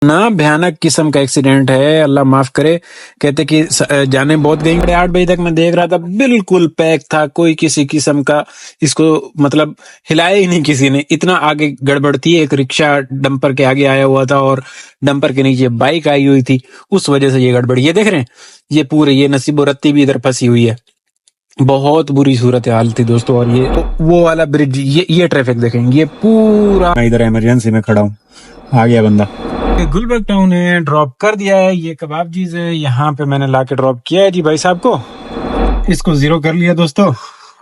ना भयानक किस्म का एक्सीडेंट है, अल्लाह माफ करे। कहते कि जाने बहुत गई। 8 बजे तक मैं देख रहा था, बिल्कुल पैक था, कोई किसी किस्म का इसको मतलब हिलाया ही नहीं किसी ने। इतना आगे गड़बड़ थी, एक रिक्शा डंपर के आगे आया हुआ था और डंपर के नीचे बाइक आई हुई थी, उस वजह से ये गड़बड़। ये देख रहे हैं, ये पूरे ये नसीबो रत्ती भी इधर फंसी हुई है। बहुत बुरी सूरत हाल थी दोस्तों। और ये वो वाला ब्रिज, ये ट्रैफिक देखेंगे, ये पूरा। मैं इधर इमरजेंसी में खड़ा हूँ, आ गया बंदा। गुलबर्ग टाउन है, ड्रॉप कर दिया है। ये कबाबजीज है, यहाँ पे मैंने लाके ड्रॉप किया है जी भाई साहब को। इसको 0 कर लिया दोस्तों।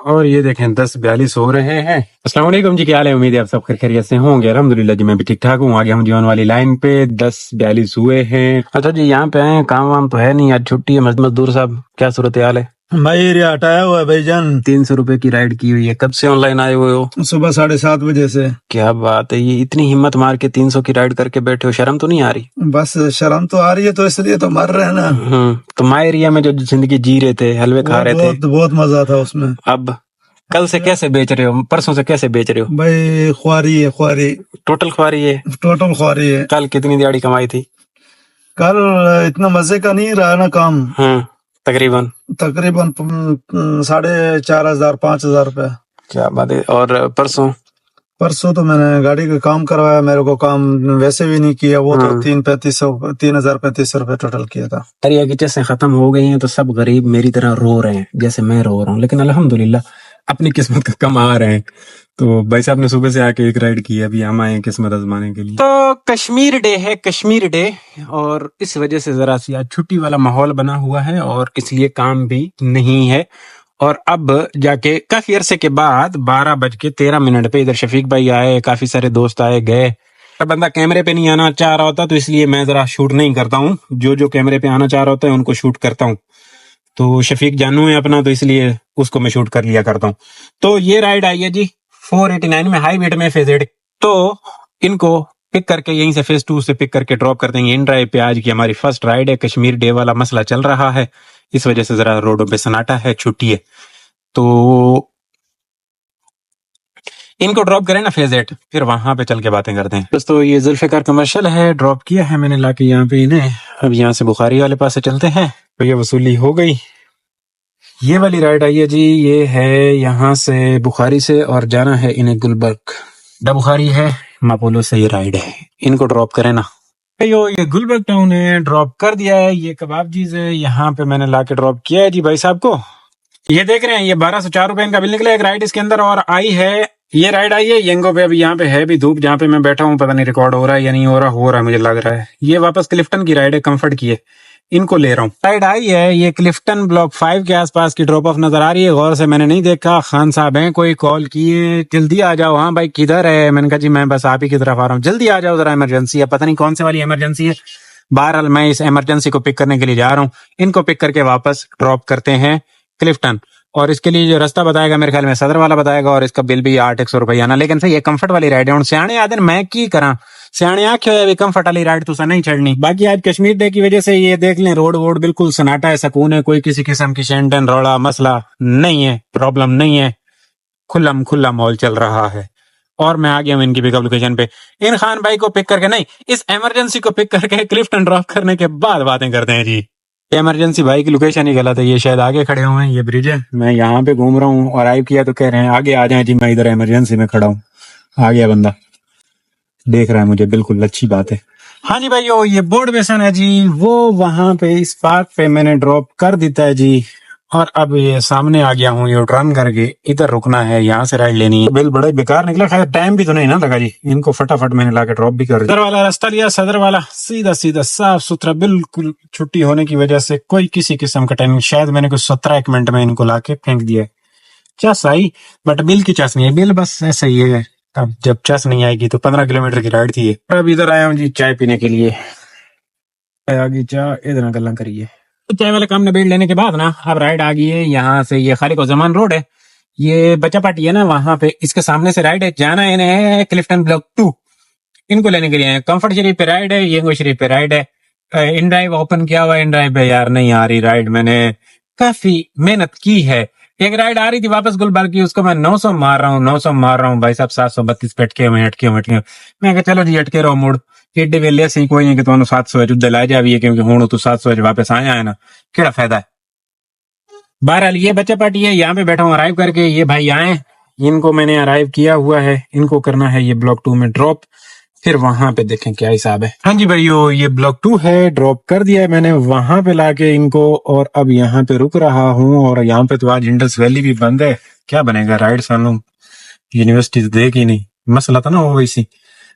और ये देखें 10:42 हो रहे हैं। अस्सलाम वालेकुम जी, क्या हाल है? उम्मीद है आप सब खैरियत से होंगे। अल्हम्दुलिल्लाह जी, मैं भी ठीक ठाक हूँ। आ गया हूँ जीवन वाली लाइन पे। 10:42 हुए हैं। अच्छा जी, यहाँ पे आए, काम वाम तो है नहीं, आज छुट्टी है। मजदूर साहब, क्या सूरत हाल है? भाई एरिया हटाया हुआ है भाईजान। 300 रुपए की राइड की हुई है। कब से ऑनलाइन आए हुए हो? सुबह 7:30 बजे से। क्या बात है, ये इतनी हिम्मत मार के 300 की राइड करके बैठे हो, शर्म तो नहीं आ रही? बस शर्म तो आ रही है, तो इसलिए तो मर रहे हैं ना। तो माय एरिया में जो जिंदगी जी रहे थे, हलवे खा रहे थे, बहुत मजा था उसमें। अब कल से कैसे बेच रहे हो? परसों से कैसे बेच रहे हो? भाई ख्वारी है, ख्वारी, टोटल ख्वारी है। टोटल ख्वारी है। कल कितनी दिहाड़ी कमाई थी? कल इतना मजे का नहीं रहा ना काम। तकरीबन 4,500 5,000 रुपए। क्या बात है। और परसों तो मैंने गाड़ी का काम करवाया, मेरे को काम वैसे भी नहीं किया, वो तो 3,3500 रुपए टोटल किया था। दरिया की चीजें खत्म हो गई हैं, तो सब गरीब मेरी तरह रो रहे हैं, जैसे मैं रो रहा हूँ। लेकिन अल्हम्दुलिल्लाह अपनी किस्मत का कमा रहे हैं। तो भाई साहब ने सुबह से आके एक राइड की है, अभी हम आए किस्मत आजमाने के लिए। तो कश्मीर डे है, कश्मीर डे, और इस वजह से जरा सी आज छुट्टी वाला माहौल बना हुआ है और इसलिए काम भी नहीं है। और अब जाके काफी अरसे के बाद 12:13 पे इधर शफीक भाई आए, काफी सारे दोस्त आए गए। बंदा कैमरे पे नहीं आना चाह रहा होता, तो इसलिए मैं जरा शूट नहीं करता हूँ। जो कैमरे पे आना चाह रहा होता है उनको शूट करता हूँ। तो शफीक जानू है अपना, तो इसलिए उसको मैं शूट कर लिया करता हूँ। तो ये राइड आई है जी 489 में, हाई वेट में, फेजेड। तो इनको पिक करके यहीं से फेज 2 से पिक करके ड्रॉप कर देंगे इन ड्राइव पे। आज की हमारी फर्स्ट राइड है। कश्मीर डे वाला मसला चल रहा है, इस वजह से जरा रोडों पे सन्नाटा है, छुट्टी है। तो इनको ड्रॉप करें ना फेज 8, फिर वहां पे चल के बातें करते हैं। दोस्तों ये जुल्फिकार कमर्शियल है, ड्रॉप किया है मैंने लाके यहाँ पे इन्हें। अब यहाँ से बुखारी वाले पास से चलते हैं। तो ये वसूली हो गई। ये वाली राइड आई है जी, ये है यहाँ से बुखारी से, और जाना है इन्हें गुलबर्ग। बुखारी है, मापोलो से ये राइड है। इनको ड्रॉप करें ना। ये गुलबर्ग टाउन है, ड्रॉप कर दिया है। ये कबाबजीज है, यहाँ पे मैंने लाके ड्रॉप किया है जी भाई साहब को। ये देख रहे हैं, ये 1204 रुपए इनका बिल निकला एक राइड इसके अंदर। और आई है, ये राइड आई है यंगो पे। अभी यहाँ पे है भी धूप, जहाँ पे मैं बैठा हूँ पता नहीं रिकॉर्ड हो रहा है या नहीं हो रहा है, मुझे लग रहा है। ये वापस क्लिफ्टन की राइड है, कंफर्ट की है, इनको ले रहा हूँ। राइड आई है, ये क्लिफ्टन ब्लॉक 5 के आसपास की ड्रॉप ऑफ नजर आ रही है। गौर से मैंने नहीं देखा। खान साहब हैं, कोई कॉल किए, जल्दी आ जाओ। हाँ भाई किधर है? मैंने कहा जी मैं बस आप ही की तरफ आ रहा हूँ, जल्दी आ जाओ जरा, इमरजेंसी है। पता नहीं कौन से वाली इमरजेंसी है। बहरहाल मैं इस इमरजेंसी को पिक करने के लिए जा रहा हूँ। इनको पिक करके वापस ड्रॉप करते हैं क्लिफ्टन। और इसके लिए जो रास्ता बताएगा मेरे ख्याल में सदर वाला बताएगा, और इसका बिल भी 800 रुपया आना। लेकिन सही ये कंफर्ट वाली राइड है। सियाने आदन मैं की करा, सियाने आख्यो है कंफर्ट वाली राइड तो नहीं चढ़नी। बाकी आज कश्मीर डे की वजह से ये देख लें, रोड वोड बिल्कुल सन्नाटा है, सुकून है, कोई किसी किस्म की शेंटन रोड़ा मसला नहीं है, प्रॉब्लम नहीं है, खुल्लम खुल्ला माहौल चल रहा है। और मैं आ गया हूँ इनकी पिकअप लोकेशन पे। इन खान भाई को पिक करके नहीं, इस इमरजेंसी को पिक करके क्लिफ्टन ड्रॉप करने के बाद बातें करते हैं जी। इमरजेंसी भाई की लोकेशन ही गलत है, ये शायद आगे खड़े हुए हैं, ये ब्रिज है, मैं यहाँ पे घूम रहा हूँ। और आइव किया तो कह रहे हैं आगे आ जाए जी, मैं इधर इमरजेंसी में खड़ा हूँ। आ गया बंदा, देख रहा है मुझे, बिल्कुल अच्छी बात है। हाँ जी भाई, ये बोर्ड बेसन है जी, वो वहां पे इस पार्क पे मैंने ड्रॉप कर देता है जी। और अब ये सामने आ गया हूँ, ये टर्न करके इधर रुकना है, यहाँ से राइड लेनी है। बिल बड़ा बेकार निकला, खैर टाइम भी तो नहीं ना लगा जी। इनको फटाफट मैंने लाके ड्रॉप भी कर दिया। सदर वाला रास्ता लिया, सदर वाला सीधा सीधा साफ सुथरा, बिल्कुल छुट्टी होने की वजह से कोई किसी किस्म का टाइम। शायद मैंने कुछ 17 मिनट में इनको लाके फेंक दिया। चस आई, बट बिल की चस नहीं है, बिल बस ऐसा ही है। अब जब चस नहीं आएगी तो 15 किलोमीटर की राइड थी। अब इधर आया हूँ जी चाय पीने के लिए। आगे चाय इधर गल्ला करिए। चाय वाले काम निबेड़ लेने के बाद ना अब राइड आ गई है। यहाँ से ये खालिक जमान रोड है, ये बच्चा पार्टी है ना, वहां पे इसके सामने से राइड है, जाना है क्लिफ्टन ब्लॉक 2। इनको लेने के लिए कंफर्ट शरीफ पे राइड है, ये शरीफ पे राइड है। इन ड्राइव ओपन किया हुआ, इन ड्राइव पे यार नहीं आ रही राइड। मैंने काफी मेहनत की है। एक राइड आ रही थी वापस गुलबर्ग की, उसको मैं 900 मार रहा हूँ भाई साहब। 732 पे अटके हुए। मैं कहा चलो जी अटके रहो मुड़, एडे वेले ऐसे कोई नहीं कि तुहानू 700 जुद्दे ला जाविए क्योंकि हुण तू 700 वापस आया है ना, केड़ा फायदा है। बहरहाल ये बच्चा पार्टी है, यहाँ पे बैठा हूँ अराइव करके। ये भाई आए, इनको मैंने अराइव किया हुआ है, इनको करना है ये ब्लॉक 2 में ड्रॉप, फिर वहां पे देखें क्या हिसाब है। हाँ जी भाइयों, ये ब्लॉक 2 है, ड्रॉप कर दिया है मैंने वहां पे लाके इनको, और अब यहाँ पे रुक रहा हूँ। और यहाँ पे तो आज इंडस वैली भी बंद है, क्या बनेगा राइड सानू यूनिवर्सिटी तो देगी नहीं, मसला था ना वो वैसी।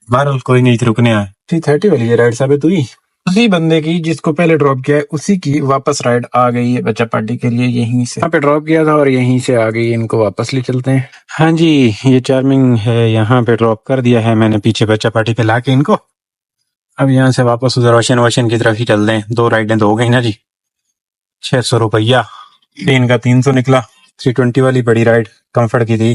बहरहाल कोई नहीं, रुकने आए 330 वाली ये राइड साबित हुई, उसी बंदे की जिसको पहले ड्रॉप किया है उसी की वापस राइड आ गई है बच्चा पार्टी के लिए। यहीं से यहाँ पे ड्रॉप किया था और यहीं से आ गई, इनको वापस ले चलते हैं। हाँ जी, ये चार्मिंग है, यहाँ पे ड्रॉप कर दिया है मैंने पीछे बच्चा पार्टी पे लाके इनको। अब यहाँ से वापस उधर ओशन की तरफ ही चलते हैं। 2 राइडें तो हो गई ना जी, 600 रुपया, 3 का 300 निकला। 320 वाली बड़ी राइड कंफर्ट की थी।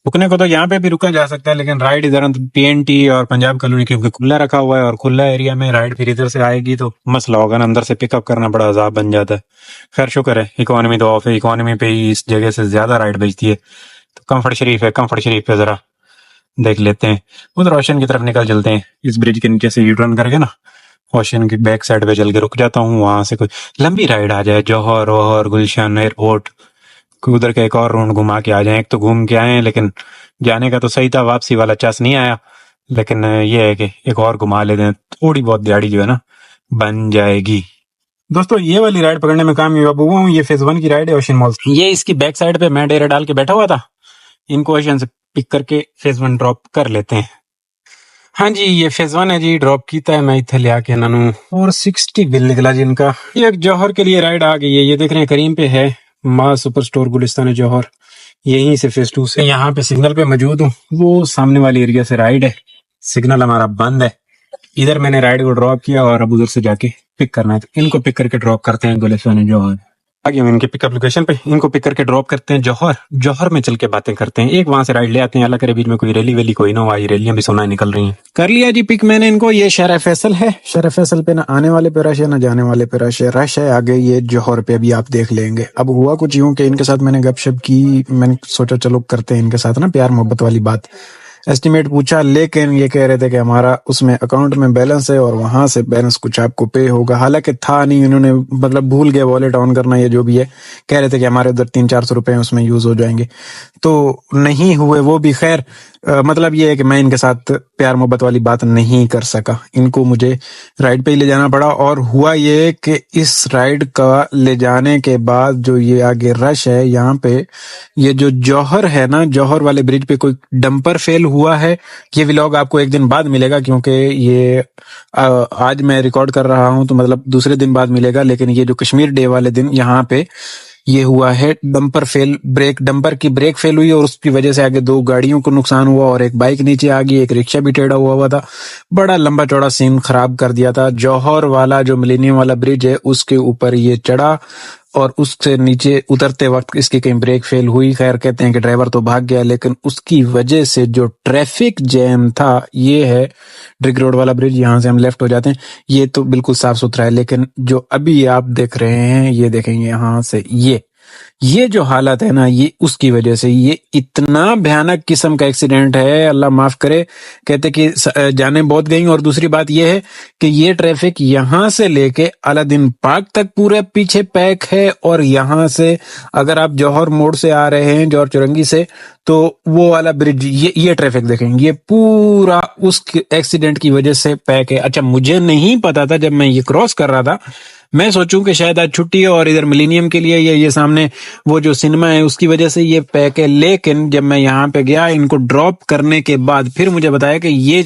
रुकने को तो यहाँ पे भी रुका जा सकता है, लेकिन राइड इधर पीएनटी और पंजाब कॉलोनी क्योंकि खुला रखा हुआ है और खुला एरिया में राइड फिर इधर से आएगी तो मसला होगा ना, अंदर से पिकअप करना बड़ा अजाब बन जाता है। खैर शुक्र है इकोनॉमी तो ऑफ है, इकोनॉमी पे ही इस जगह से ज्यादा राइड बचती है। तो कंफर्ट शरीफ है, कंफर्ट शरीफ पे जरा देख लेते हैं। उधर ओशन की तरफ निकल चलते हैं, इस ब्रिज के नीचे से यू टर्न करके ना ओशन की बैक साइड पे चल के रुक जाता हूँ। वहां से कोई लंबी राइड आ जाए, जौहर वोहर गुलशन एयरपोर्ट, उधर का एक और राउंड घुमा के आ जाए। एक तो घूम के आए लेकिन जाने का तो सही था, वापसी वाला चांस नहीं आया, लेकिन ये है कि एक और घुमा लेते हैं, थोड़ी बहुत दिहाड़ी जो है ना बन जाएगी। दोस्तों ये वाली राइड पकड़ने में कामयाब हुआ हूँ। ये फेज 1 की राइड है ओशन मॉल। ये इसकी बैक साइड पे मैं डेरा डाल के बैठा हुआ था, इनको ओशन से पिक करके फेज 1 ड्रॉप कर लेते हैं। हाँ जी, ये फेज 1 है जी, ड्रॉप कीता है मैं इथे लिया के नानू, और 60 बिल निकला जी इनका। ये एक जौहर के लिए राइड आ गई है, ये देख रहे हैं करीम पे है माँ सुपर स्टोर गुलिस्तान जौहर, यहीं से फेज 2 से यहाँ पे सिग्नल पे मौजूद हूँ। वो सामने वाली एरिया से राइड है, सिग्नल हमारा बंद है। इधर मैंने राइड को ड्रॉप किया और अब उधर से जाके पिक करना है, तो इनको पिक करके ड्रॉप करते हैं गुलिस्तान जौहर। आगे हम इनके पिकअप लोकेशन पे इनको पिक करके ड्रॉप करते हैं जौहर। जौहर में चल के बातें करते हैं, एक वहां से राइड ले आते हैं, अल्लाह करे बीच में कोई रैली वैली कोई ना हो, ये रैलियां भी सुनाई निकल रही हैं। कर लिया जी पिक मैंने इनको। ये शहर फैसल है, शहर फैसल पे ना आने वाले पे रश है ना जाने वाले पे रश है आगे ये जौहर पे अभी आप देख लेंगे। अब हुआ कुछ यूं कि इनके साथ मैंने गपशप की, मैंने सोचा चलो करते हैं इनके साथ ना प्यार मोहब्बत वाली बात। एस्टिमेट पूछा, लेकिन ये कह रहे थे कि हमारा उसमें अकाउंट में बैलेंस है और वहां से बैलेंस कुछ आपको पे होगा, हालांकि था नहीं, इन्होंने मतलब भूल गए वॉलेट ऑन करना, ये जो भी है। कह रहे थे कि हमारे उधर 300-400 रुपए उसमें यूज हो जाएंगे, तो नहीं हुए वो भी। खैर मतलब ये है कि मैं इनके साथ प्यार मोहब्बत वाली बात नहीं कर सका, इनको मुझे राइड पे ही ले जाना पड़ा। और हुआ ये कि इस राइड का ले जाने के बाद जो ये आगे रश है यहाँ पे, ये जो जौहर है ना, जौहर वाले ब्रिज पे कोई डंपर फेल हुआ है। ये व्लॉग आपको एक दिन बाद मिलेगा क्योंकि ये आज मैं रिकॉर्ड कर रहा हूँ तो मतलब दूसरे दिन बाद मिलेगा, लेकिन ये जो कश्मीर डे वाले दिन यहाँ पे ये हुआ है डंपर फेल, डंपर की ब्रेक फेल हुई और उसकी वजह से आगे 2 गाड़ियों को नुकसान हुआ और एक बाइक नीचे आ गई, एक रिक्शा भी टेढ़ा हुआ था। बड़ा लंबा चौड़ा सीन खराब कर दिया था। जौहर वाला जो मिलेनियम वाला ब्रिज है उसके ऊपर ये चढ़ा और उससे नीचे उतरते वक्त इसकी कहीं ब्रेक फेल हुई। खैर कहते हैं कि ड्राइवर तो भाग गया, लेकिन उसकी वजह से जो ट्रैफिक जैम था, ये है ड्रिग रोड वाला ब्रिज, यहाँ से हम लेफ्ट हो जाते हैं, ये तो बिल्कुल साफ सुथरा है। लेकिन जो अभी आप देख रहे हैं, ये देखेंगे यहाँ से ये जो हालत है ना, ये उसकी वजह से ये इतना भयानक किस्म का एक्सीडेंट है, अल्लाह माफ करे। कहते कि जाने बहुत गई। और दूसरी बात ये है कि ये ट्रैफिक यहाँ से लेके अलादीन पार्क तक पूरे पीछे पैक है, और यहाँ से अगर आप जौहर मोड़ से आ रहे हैं, जौहर चुरंगी से, तो वो वाला ब्रिज, ये ट्रैफिक देखेंगे, ये पूरा उस एक्सीडेंट की वजह से पैक है। अच्छा, मुझे नहीं पता था, जब मैं ये क्रॉस कर रहा था मैं सोचूं कि शायद आज छुट्टी है और इधर मिलेनियम के लिए ये सामने वो जो सिनेमा है उसकी वजह से ये पैक है। लेकिन जब मैं यहाँ पे गया इनको ड्रॉप करने के बाद, फिर मुझे बताया कि ये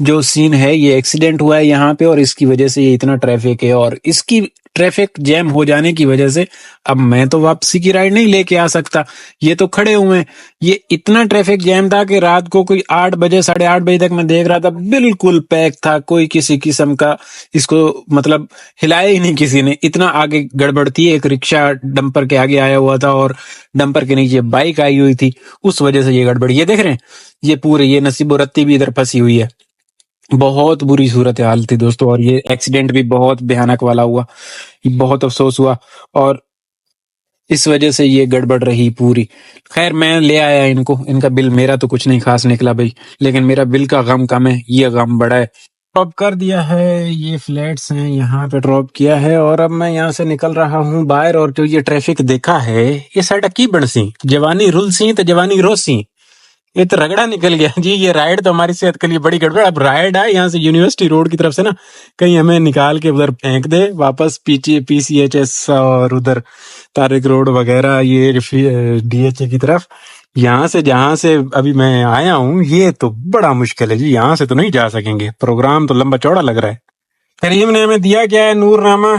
जो सीन है ये एक्सीडेंट हुआ है यहाँ पे और इसकी वजह से ये इतना ट्रैफिक है। और इसकी ट्रैफिक जैम हो जाने की वजह से अब मैं तो वापसी की राइड नहीं लेके आ सकता, ये तो खड़े हुए हैं। ये इतना ट्रैफिक जैम था कि रात को कोई 8 बजे 8:30 बजे तक मैं देख रहा था, बिल्कुल पैक था, कोई किसी किस्म का इसको मतलब हिलाया ही नहीं किसी ने, इतना आगे गड़बड़ थी। एक रिक्शा डंपर के आगे आया हुआ था और डंपर के नीचे बाइक आई हुई थी, उस वजह से ये गड़बड़। ये देख रहे हैं, ये पूरे ये नसीबो रत्ती भी इधर फंसी हुई है। बहुत बुरी सूरत हाल थी दोस्तों, और ये एक्सीडेंट भी बहुत भयानक वाला हुआ, बहुत अफसोस हुआ और इस वजह से ये गड़बड़ रही पूरी। खैर मैं ले आया इनको, इनका बिल मेरा तो कुछ नहीं खास निकला भाई, लेकिन मेरा बिल का गम कम है, ये गम बड़ा है। ड्रॉप कर दिया है, ये फ्लैट्स हैं, यहाँ पे ड्रॉप किया है और अब मैं यहाँ से निकल रहा हूँ बाहर। और जो ये ट्रैफिक देखा है ये साइड की बड़सी जवानी रुलसी तो जवानी रोसी, ये तो रगड़ा निकल गया जी। ये राइड तो हमारी सेहत के लिए बड़ी गड़बड़। अब राइड है यहाँ से यूनिवर्सिटी रोड की तरफ से ना, कहीं हमें निकाल के उधर फेंक दे वापस PCHS और उधर तारिक रोड वगैरह ये DHA की तरफ। यहाँ से जहां से अभी मैं आया हूँ ये तो बड़ा मुश्किल है जी, यहाँ से तो नहीं जा सकेंगे। प्रोग्राम तो लंबा चौड़ा लग रहा है। करीम ने हमें दिया क्या है, नूरनामा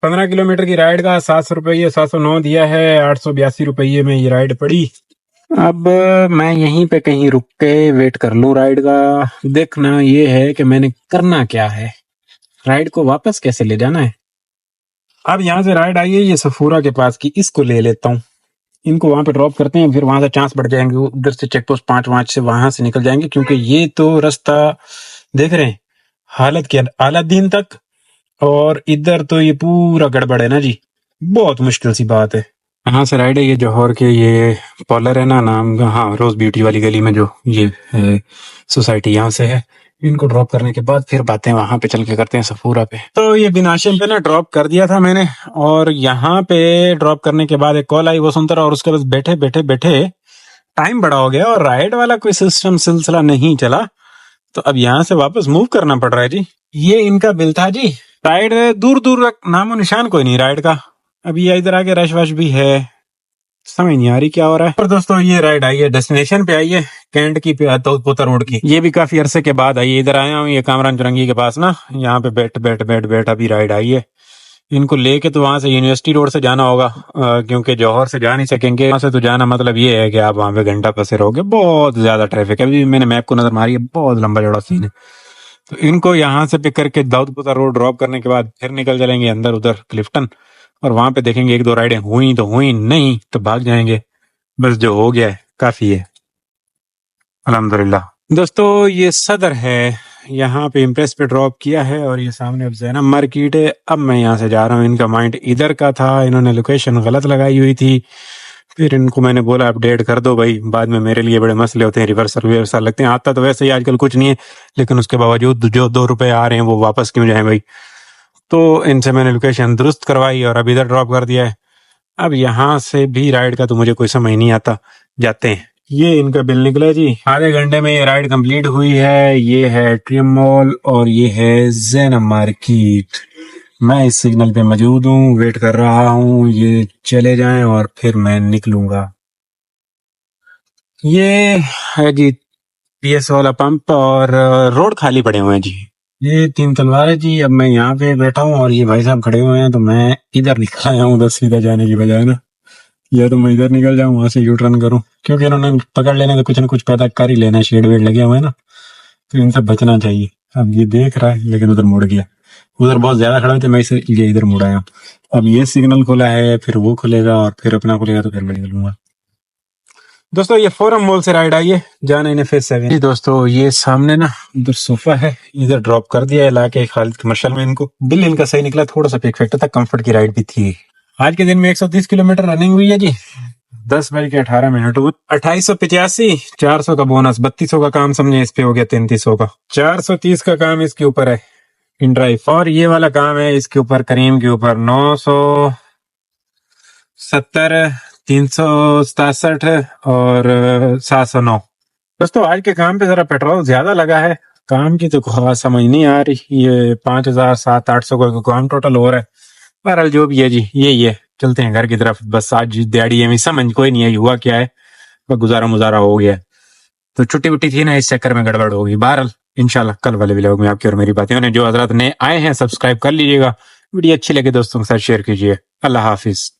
15 किलोमीटर की राइड का 700 रुपये 709 दिया है, 882 रुपये में ये राइड पड़ी। अब मैं यहीं पे कहीं रुक के वेट कर लूं राइड का। देखना ये है कि मैंने करना क्या है, राइड को वापस कैसे ले जाना है। अब यहाँ से राइड आई है ये सफूरा के पास की, इसको ले लेता हूँ। इनको वहां पे ड्रॉप करते हैं, फिर वहां से चांस बढ़ जाएंगे, उधर से चेक पोस्ट 5 से वहां से निकल जाएंगे। क्योंकि ये तो रास्ता देख रहे हैं हालत क्या, अलादीन तक, और इधर तो ये पूरा गड़बड़ है ना जी, बहुत मुश्किल सी बात है। यहाँ से राइड है ये जौहर के, ये पॉलर है ना नाम, हाँ रोज ब्यूटी वाली गली में जो ये सोसाइटी यहाँ से है। इनको ड्रॉप करने के बाद फिर बातें वहां पे चल के करते हैं सफूरा पे। तो ये बिनाशिम पे ना ड्रॉप कर दिया था मैंने, और यहाँ पे ड्रॉप करने के बाद एक कॉल आई, वो सुनता रहा, और उसके बाद बैठे बैठे बैठे टाइम बड़ा हो गया और राइड वाला कोई सिस्टम सिलसिला नहीं चला। तो अब यहाँ से वापस मूव करना पड़ रहा है जी। ये इनका बिल था जी। राइड दूर दूर तक नामो निशान कोई नहीं राइड का। अभी इधर आगे रश वश भी है, समझ नहीं आ रही क्या हो रहा है। और दोस्तों ये राइड आई है, डेस्टिनेशन पे आई है, कैंट की पोता रोड की। ये भी काफी अरसे के बाद आई है। इधर आया हूँ ये कामरान चुरंगी के पास ना, यहाँ पे बैठ अभी राइड आई है। इनको लेके तो वहां से यूनिवर्सिटी रोड से जाना होगा, क्योंकि जौहर से जा नहीं सकेंगे। वहां से तो जाना मतलब ये है कि आप वहां पे घंटा फंसे रहोगे, बहुत ज्यादा ट्रैफिक है। अभी मैंने मैप को नजर मारी है, बहुत लंबा चौड़ा सीन है। तो इनको यहाँ से पिक करके दाऊदपुरा रोड ड्रॉप करने के बाद फिर निकल चलेंगे अंदर उधर क्लिफ्टन, और वहां पे देखेंगे 1-2 राइडें हुई तो हुई, नहीं तो भाग जाएंगे। बस जो हो गया है काफी है अल्हम्दुलिल्लाह। दोस्तों ये सदर है, यहाँ पे इम्प्रेस पे ड्रॉप किया है, और ये सामने अब ज़ैनब मार्केट है। अब मैं यहाँ से जा रहा हूँ, इनका माइंड इधर का था, इन्होंने लोकेशन गलत लगाई हुई थी। फिर इनको मैंने बोला अपडेट कर दो भाई, बाद में मेरे लिए बड़े मसले होते हैं, रिवर्सल विवर्सल लगते हैं। आता तो वैसे ही आजकल कुछ नहीं है, लेकिन उसके बावजूद जो 2 रुपए आ रहे हैं वो वापस क्यों जाए भाई। तो इनसे मैंने लोकेशन दुरुस्त करवाई और अब इधर ड्रॉप कर दिया है। अब यहाँ से भी राइड का तो मुझे कोई समझ नहीं आता, जाते हैं। ये इनका बिल निकला जी, आधे घंटे में ये राइड कंप्लीट हुई है। ये है ट्रिम मॉल और ये है ज़ैनब मार्केट। मैं इस सिग्नल पे मौजूद हूँ, वेट कर रहा हूँ ये चले जाएं और फिर मैं निकलूंगा। ये है जी PS वाला पंप, और रोड खाली पड़े हुए हैं जी। ये 3 तलवार है जी। अब मैं यहाँ पे बैठा हूँ और ये भाई साहब खड़े हुए हैं, तो मैं इधर निकल आया हूँ, उधर सीधा जाने की बजाय ना, या तो मैं इधर निकल जाऊं वहां से यू टर्न करूं, क्योंकि इन्होंने पकड़ लेने तो कुछ ना कुछ पैदा कर ही लेना है। शेड वेड लगे हुए हैं ना, तो इनसे बचना चाहिए। अब ये देख रहा है लेकिन उधर मुड़ गया, उधर बहुत ज्यादा खड़ा थे, मैं इसलिए इधर मुड़ आया। अब ये सिग्नल खुला है, फिर वो खुलेगा और फिर अपना खुलेगा, तो फिर मैं निकलूंगा। दोस्तों ये फोरम मॉल से राइड आई है, जाना इन्हें फेज 7 जी। दोस्तों ये सामने ना उधर सोफा है, इधर ड्रॉप कर दिया है लाके खालिद कमर्शियल में इनको। बिल इनका सही निकला, थोड़ा सा पेक फैक्टर था, कंफर्ट की राइड भी थी। आज के दिन में 130 किलोमीटर रनिंग हुई है जी, 10:18 2885, 400 का बोनस, 3200 का काम समझे इस पे हो गया 3300 का। 430 का काम इसके ऊपर है इन ड्राइव, और ये वाला काम है इसके ऊपर करीम के ऊपर 970, 367 और 709। दोस्तों आज के काम पे जरा पेट्रोल ज्यादा लगा है, काम की तो खास समझ नहीं आ रही। ये 5000, 700-800 का काम टोटल हो रहा है। बहरहाल जो भी है जी, यही है, चलते हैं घर की तरफ। बस आज दिहाड़ी है, समझ कोई नहीं आई हुआ क्या है, बस गुजारा मुजारा हो गया। तो छुट्टी वुट्टी थी ना, इस चक्कर में गड़बड़ होगी। बहरहाल इंशाल्लाह कल वाले व्लॉग में आपकी और मेरी बातें होने। जो हजरात नए आए हैं सब्सक्राइब कर लीजिएगा, वीडियो अच्छी लगे दोस्तों के साथ शेयर कीजिए। अल्लाह हाफिज।